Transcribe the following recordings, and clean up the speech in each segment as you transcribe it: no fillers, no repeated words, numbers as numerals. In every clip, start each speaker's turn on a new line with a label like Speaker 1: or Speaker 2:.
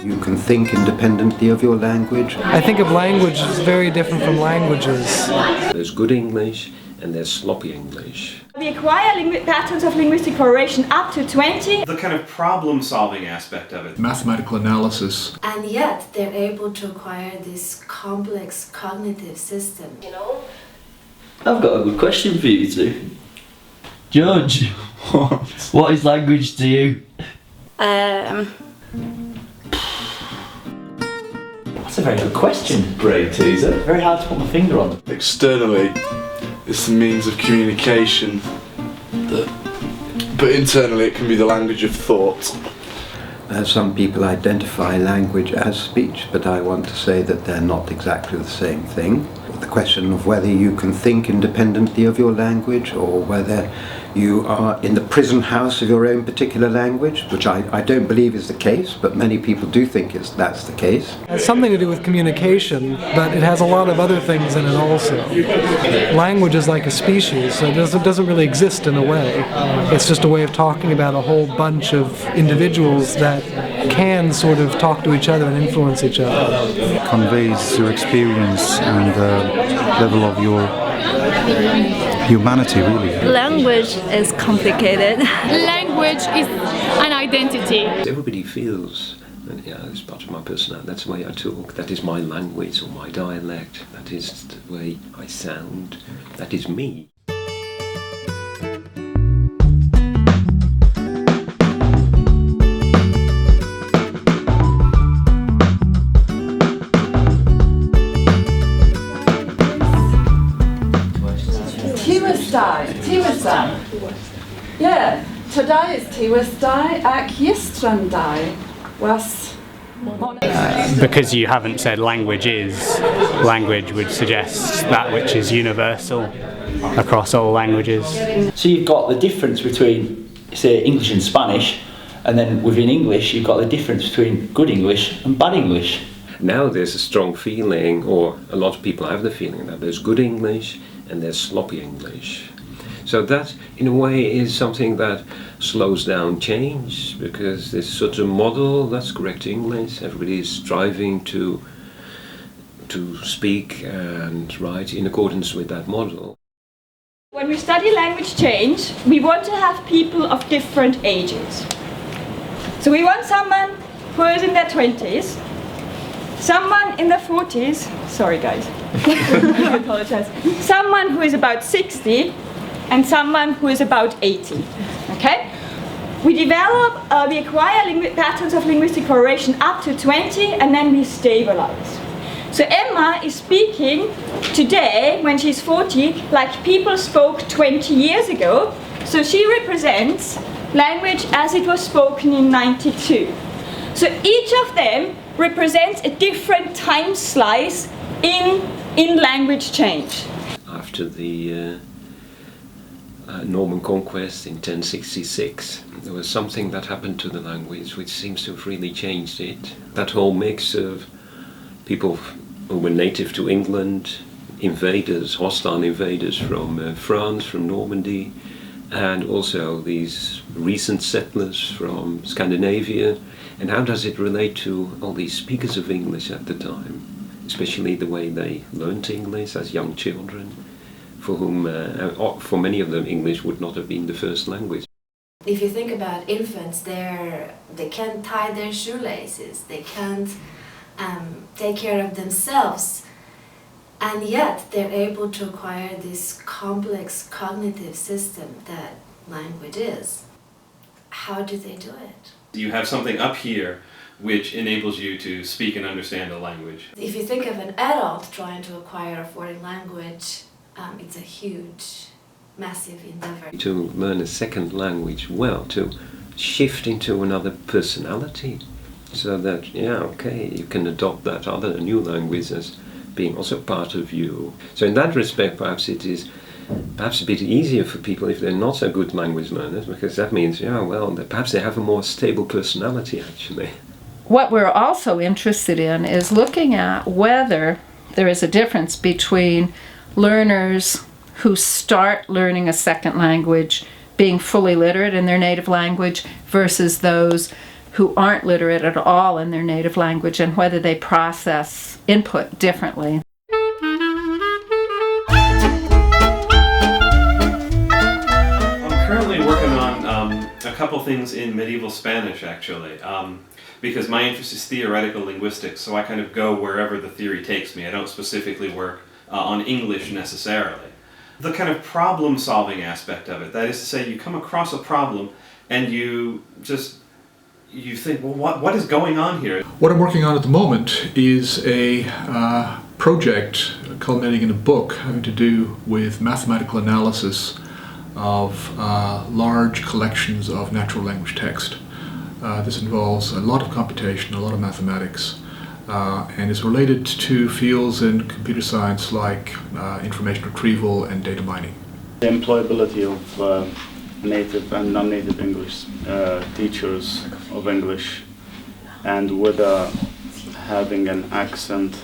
Speaker 1: You can think independently of your language.
Speaker 2: I think of language as very different from languages.
Speaker 3: There's good English and there's sloppy English.
Speaker 4: We acquire patterns of linguistic coloration up to 20.
Speaker 5: The kind of problem-solving aspect of it.
Speaker 6: Mathematical analysis.
Speaker 7: And yet they're able to acquire this complex cognitive system. You know?
Speaker 8: I've got a good question for you two. George, what is language to you? That's a very good question, Brave Teaser. Very hard to put my finger on.
Speaker 9: Externally, it's the means of communication, but internally it can be the language of thought.
Speaker 1: Some people identify language as speech, but I want to say that they're not exactly the same thing. The question of whether you can think independently of your language or whether you are in the prison house of your own particular language, which I don't believe is the case, but many people do think that's the case.
Speaker 2: It has something to do with communication, but it has a lot of other things in it also. Language is like a species, so it doesn't really exist in a way. It's just a way of talking about a whole bunch of individuals that can sort of talk to each other and influence each other.
Speaker 10: It conveys your experience and the level of your humanity, really.
Speaker 11: Language is complicated.
Speaker 12: Language is an identity.
Speaker 3: Everybody feels, and it's part of my personality, that's the way I talk, that is my language or my dialect, that is the way I sound, that is me.
Speaker 13: Tiwasdai. Yeah, today is Tiwasdai, ak yesterday was...
Speaker 14: Because you haven't said language is, language would suggest that which is universal across all languages.
Speaker 8: So you've got the difference between, say, English and Spanish, and then within English you've got the difference between good English and bad English.
Speaker 3: Now there's a strong feeling, or a lot of people have the feeling, that there's good English and there's sloppy English. So that, in a way, is something that slows down change, because there's such a model, that's correct English, everybody is striving to speak and write in accordance with that model.
Speaker 4: When we study language change, we want to have people of different ages. So we want someone who is in their 20s, someone in their 40s, sorry guys, I apologize, someone who is about 60, and someone who is about 80, okay? We acquire patterns of linguistic coloration up to 20, and then we stabilize. So Emma is speaking today, when she's 40, like people spoke 20 years ago, so she represents language as it was spoken in 92. So each of them represents a different time slice in language change.
Speaker 3: After the Norman conquest in 1066, there was something that happened to the language which seems to have really changed it. That whole mix of people who were native to England, invaders, hostile invaders from France, from Normandy, and also these recent settlers from Scandinavia. And how does it relate to all these speakers of English at the time, especially the way they learnt English as young children, for whom, for many of them, English would not have been the first language.
Speaker 7: If you think about infants, they can't tie their shoelaces, they can't take care of themselves, and yet they're able to acquire this complex cognitive system that language is. How do they do it?
Speaker 5: You have something up here which enables you to speak and understand a language.
Speaker 7: If you think of an adult trying to acquire a foreign language, it's a huge, massive endeavor.
Speaker 3: To learn a second language well, to shift into another personality, so that, yeah, okay, you can adopt that other new language as being also part of you. So in that respect, perhaps it is perhaps a bit easier for people if they're not so good language learners, because that means, yeah, well, perhaps they have a more stable personality, actually.
Speaker 13: What we're also interested in is looking at whether there is a difference between learners who start learning a second language being fully literate in their native language versus those who aren't literate at all in their native language and whether they process input differently.
Speaker 5: I'm currently working on a couple things in medieval Spanish, actually, because my interest is theoretical linguistics, so I kind of go wherever the theory takes me. I don't specifically work on English necessarily. The kind of problem-solving aspect of it, that is to say, you come across a problem and you think, well, what is going on here?
Speaker 6: What I'm working on at the moment is a project culminating in a book having to do with mathematical analysis of large collections of natural language text. This involves a lot of computation, a lot of mathematics, and is related to fields in computer science like information retrieval and data mining.
Speaker 15: The employability of native and non-native English teachers of English, and whether having an accent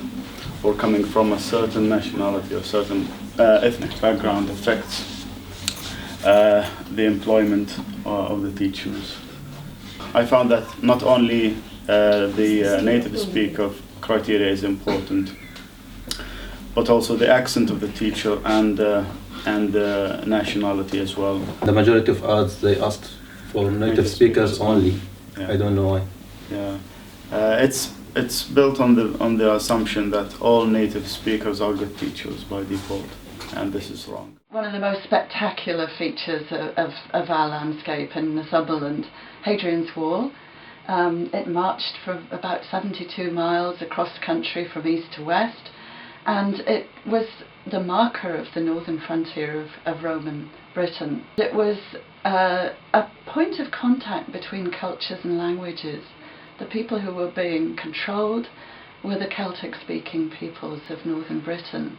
Speaker 15: or coming from a certain nationality or certain ethnic background affects the employment of the teachers. I found that not only the native speaker criteria is important, but also the accent of the teacher and nationality as well.
Speaker 16: The majority of ads, they asked for native speakers only. Yeah. I don't know why.
Speaker 15: Yeah, it's built on the assumption that all native speakers are good teachers by default, and this is wrong.
Speaker 17: One of the most spectacular features of our landscape in Northumberland, Hadrian's Wall. It marched for about 72 miles across country from east to west, and it was the marker of the northern frontier of Roman Britain. It was a point of contact between cultures and languages. The people who were being controlled were the Celtic-speaking peoples of northern Britain,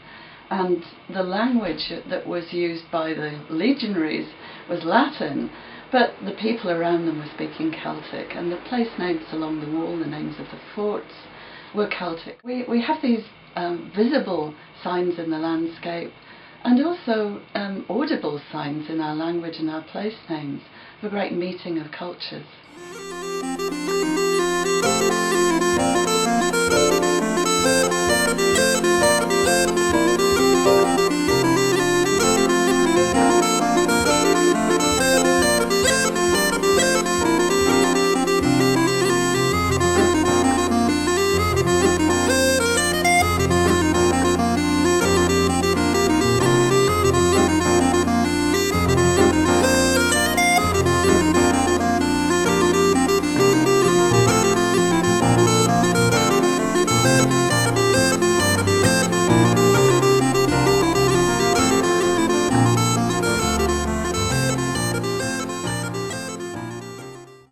Speaker 17: and the language that was used by the legionaries was Latin, but the people around them were speaking Celtic, and the place names along the wall, the names of the forts, were Celtic. We have these visible signs in the landscape, and also audible signs in our language and our place names, of a great meeting of cultures.